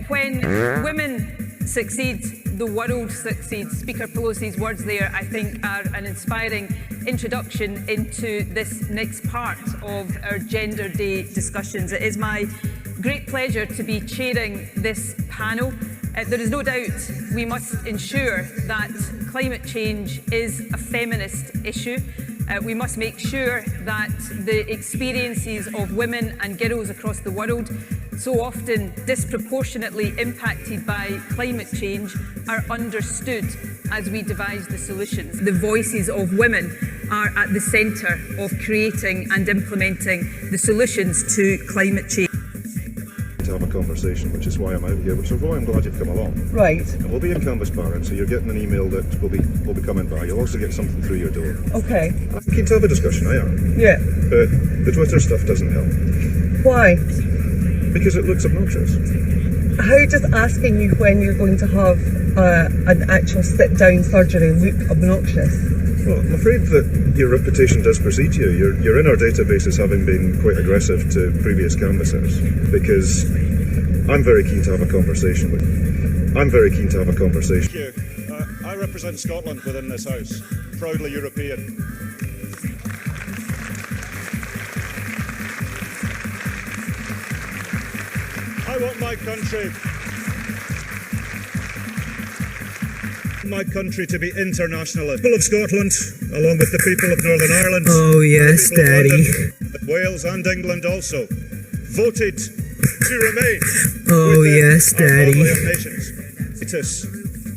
When women succeed, the world succeeds. Speaker Pelosi's words there, I think, are an inspiring introduction into this next part of our Gender Day discussions. It is my great pleasure to be chairing this panel. There is no doubt we must ensure that climate change is a feminist issue. We must make sure that the experiences of women and girls across the world, so often disproportionately impacted by climate change, are understood as we devise the solutions. The voices of women are at the centre of creating and implementing the solutions to climate change. To have a conversation, which is why I'm out here, which is why I'm glad you've come along. Right. And we'll be in Canvas Barron, so you're getting an email that will be coming by. You'll also get something through your door. Okay. I'm keen to have a discussion, I am. Yeah. But the Twitter stuff doesn't help. Why? Because it looks obnoxious. How does asking you when you're going to have an actual sit-down surgery look obnoxious? Well, I'm afraid that your reputation does precede you. You're in our database as having been quite aggressive to previous canvassers, because I'm very keen to have a conversation with you. I'm very keen to have a conversation. Thank you. I represent Scotland within this House, proudly European. I want my country to be internationalist. People of Scotland, along with the people of Northern Ireland, oh yes, Daddy, London, Wales and England also, voted to remain. Oh yes, Daddy. Of nations.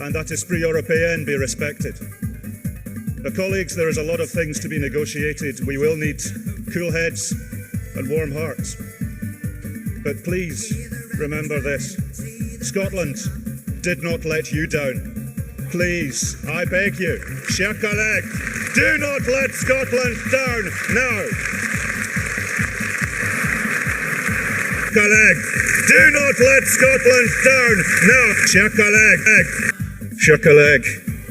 And that esprit européen be respected. Colleagues, there is a lot of things to be negotiated. We will need cool heads and warm hearts. But please remember this: Scotland did not let you down. Please, I beg you, chers collègues, do not let Scotland down now. Collègues, do not let Scotland down now. Chers collègues,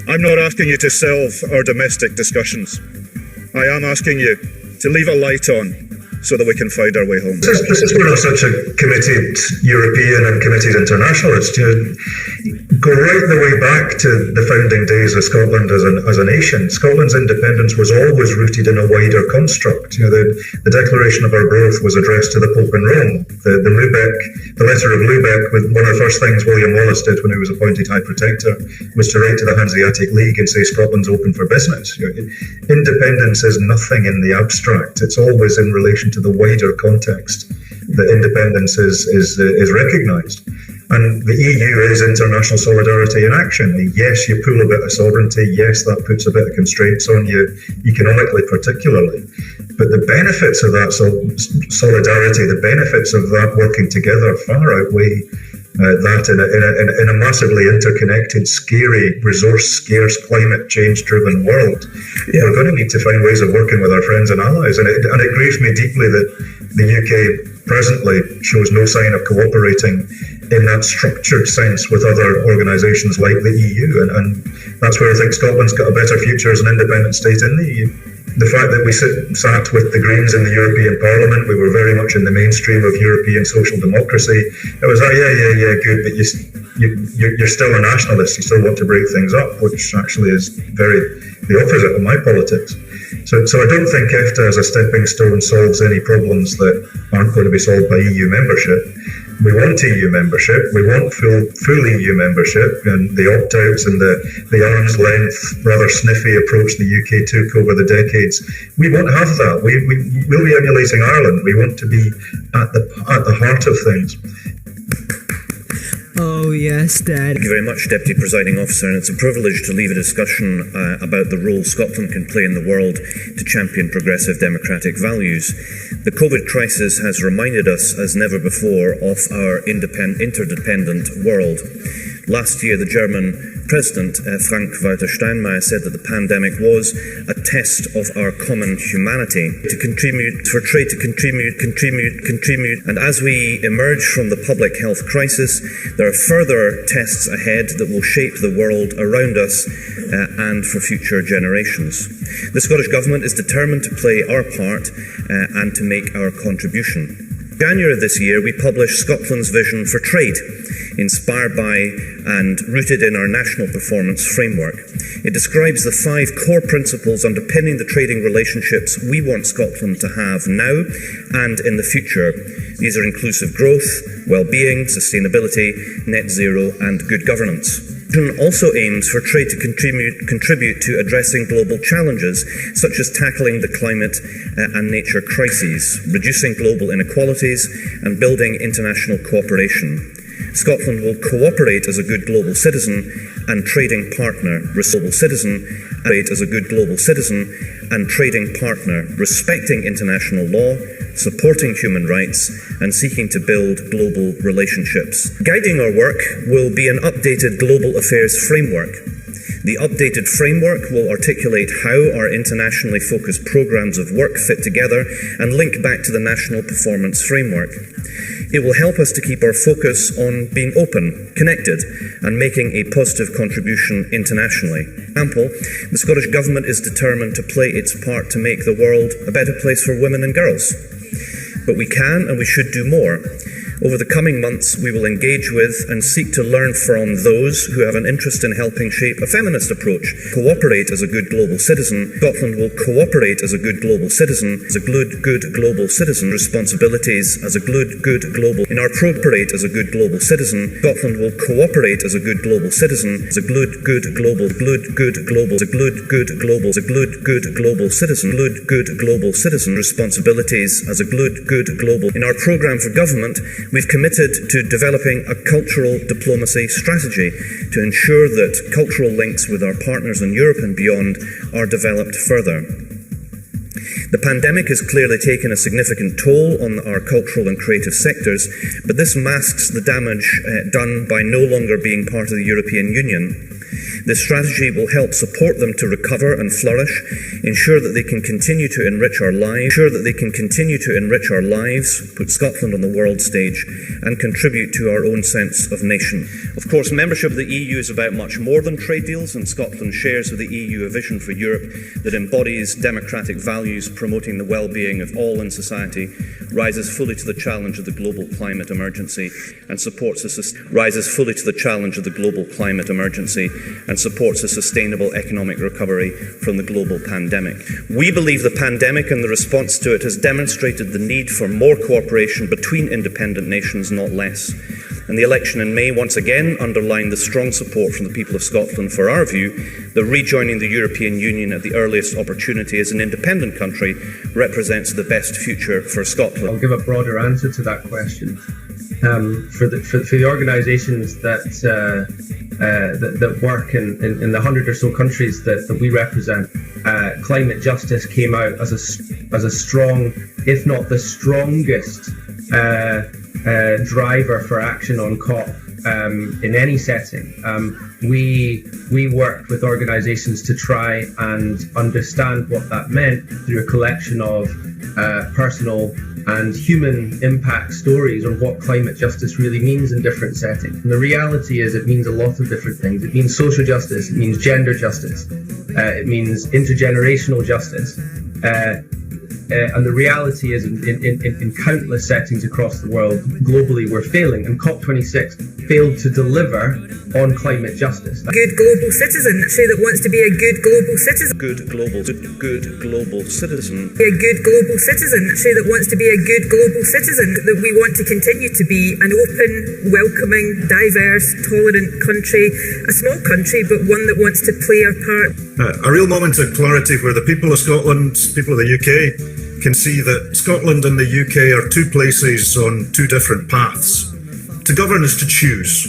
I'm not asking you to solve our domestic discussions. I am asking you to leave a light on so that we can find our way home. This is where I'm such a committed European and committed internationalist. Go right the way back to the founding days of Scotland as a nation. Scotland's independence was always rooted in a wider construct. The Declaration of our Growth was addressed to the Pope in Rome. The letter of Lubeck, one of the first things William Wallace did when he was appointed High Protector, was to write to the Hanseatic League and say Scotland's open for business. Independence is nothing in the abstract. It's always in relation to the wider context that independence is recognised. And the EU is international solidarity in action. Yes, you pull a bit of sovereignty. Yes, that puts a bit of constraints on you, economically particularly. But the benefits of that solidarity, the benefits of that working together far outweigh that in a massively interconnected, scary, resource-scarce, climate change-driven world. Yeah. We're going to need to find ways of working with our friends and allies. And it grieves me deeply that the UK presently shows no sign of cooperating in that structured sense with other organisations like the EU. And that's where I think Scotland's got a better future as an independent state in the EU. The fact that we sat with the Greens in the European Parliament, we were very much in the mainstream of European social democracy. It was, yeah, good, but you're still a nationalist. You still want to break things up, which actually is very the opposite of my politics. So I don't think EFTA as a stepping stone solves any problems that aren't going to be solved by EU membership. We want EU membership, we want full EU membership, and the opt-outs and the arm's length, rather sniffy approach the UK took over the decades. We won't have that. We'll be emulating Ireland. We want to be at the heart of things. Oh yes, Dad. Thank you very much, Deputy Presiding Officer, and it's a privilege to lead a discussion about the role Scotland can play in the world to champion progressive democratic values. The COVID crisis has reminded us, as never before, of our interdependent world. Last year, the German President, Frank-Walter Steinmeier, said that the pandemic was a test of our common humanity, for trade to contribute. And as we emerge from the public health crisis, there are further tests ahead that will shape the world around us and for future generations. The Scottish Government is determined to play our part and to make our contribution. In January of this year, we published Scotland's vision for trade. inspired by and rooted in our national performance framework. It describes the 5 core principles underpinning the trading relationships we want Scotland to have now and in the future. These are inclusive growth, well-being, sustainability, net zero and good governance. It also aims for trade to contribute to addressing global challenges such as tackling the climate and nature crises, reducing global inequalities and building international cooperation. Scotland will cooperate as a good global citizen and trading partner, respecting international law, supporting human rights and seeking to build global relationships. Guiding our work will be an updated global affairs framework. The updated framework will articulate how our internationally focused programmes of work fit together and link back to the national performance framework. It will help us to keep our focus on being open, connected and making a positive contribution internationally. For example, the Scottish Government is determined to play its part to make the world a better place for women and girls. But we can and we should do more. Over the coming months, we will engage with and seek to learn from those who have an interest in helping shape a feminist approach. Cooperate as a good global citizen. Scotland will cooperate as a good global citizen, as a good global citizen. Responsibilities as a good global. In our cooperate as a good global citizen, Scotland will cooperate as a good global citizen, as a good global citizen. Responsibilities as a good global. In our programme for government, we've committed to developing a cultural diplomacy strategy to ensure that cultural links with our partners in Europe and beyond are developed further. The pandemic has clearly taken a significant toll on our cultural and creative sectors, but this masks the damage done by no longer being part of the European Union. This strategy will help support them to recover and flourish, ensure that they can continue to enrich our lives, put Scotland on the world stage, and contribute to our own sense of nation. Of course, membership of the EU is about much more than trade deals, and Scotland shares with the EU a vision for Europe that embodies democratic values, promoting the well-being of all in society, rises fully to the challenge of the global climate emergency, and supports a sustainable economic recovery from the global pandemic. We believe the pandemic and the response to it has demonstrated the need for more cooperation between independent nations, not less. And the election in May once again underlined the strong support from the people of Scotland for our view that rejoining the European Union at the earliest opportunity as an independent country represents the best future for Scotland. I'll give a broader answer to that question. For the organisations that work in the 100 or so countries that we represent, climate justice came out as a strong, if not the strongest, driver for action on COP in any setting. We worked with organisations to try and understand what that meant through a collection of personal and human impact stories on what climate justice really means in different settings. And the reality is it means a lot of different things. It means social justice, it means gender justice, it means intergenerational justice. And the reality is in countless settings across the world, globally, we're failing. And COP26 failed to deliver on climate justice. A good global citizen, actually, that wants to be a good global citizen. Good global citizen. Be a good global citizen, actually, that wants to be a good global citizen. That we want to continue to be an open, welcoming, diverse, tolerant country. A small country, but one that wants to play our part. A real moment of clarity where the people of Scotland, people of the UK, can see that Scotland and the UK are two places on two different paths. To govern is to choose.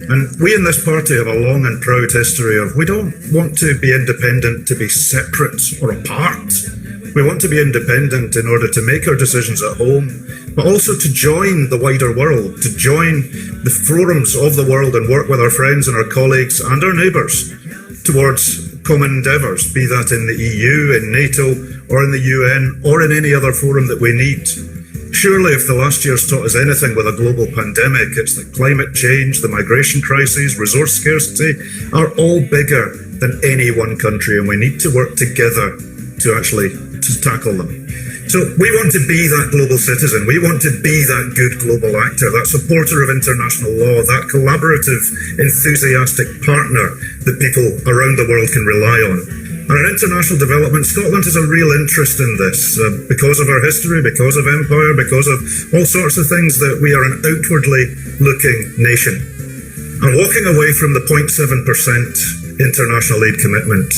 And we in this party have a long and proud history of we don't want to be independent to be separate or apart. We want to be independent in order to make our decisions at home, but also to join the wider world, to join the forums of the world and work with our friends and our colleagues and our neighbours towards common endeavours, be that in the EU, in NATO, or in the UN, or in any other forum that we need. Surely if the last year's taught us anything with a global pandemic, it's that climate change, the migration crises, resource scarcity are all bigger than any one country, and we need to work together to tackle them. So we want to be that global citizen. We want to be that good global actor, that supporter of international law, that collaborative, enthusiastic partner that people around the world can rely on. And in international development, Scotland has a real interest in this because of our history, because of empire, because of all sorts of things, that we are an outwardly looking nation. And walking away from the 0.7% international aid commitment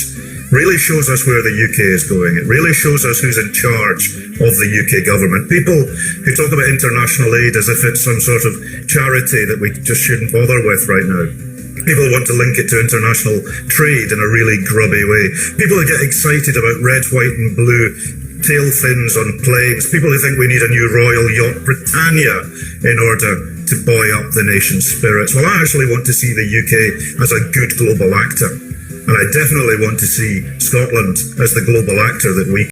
really shows us where the UK is going. It really shows us who's in charge of the UK government. People who talk about international aid as if it's some sort of charity that we just shouldn't bother with right now. People want to link it to international trade in a really grubby way. People who get excited about red, white and blue tail fins on planes. People who think we need a new Royal Yacht Britannia in order to buoy up the nation's spirits. Well, I actually want to see the UK as a good global actor. And I definitely want to see Scotland as the global actor that we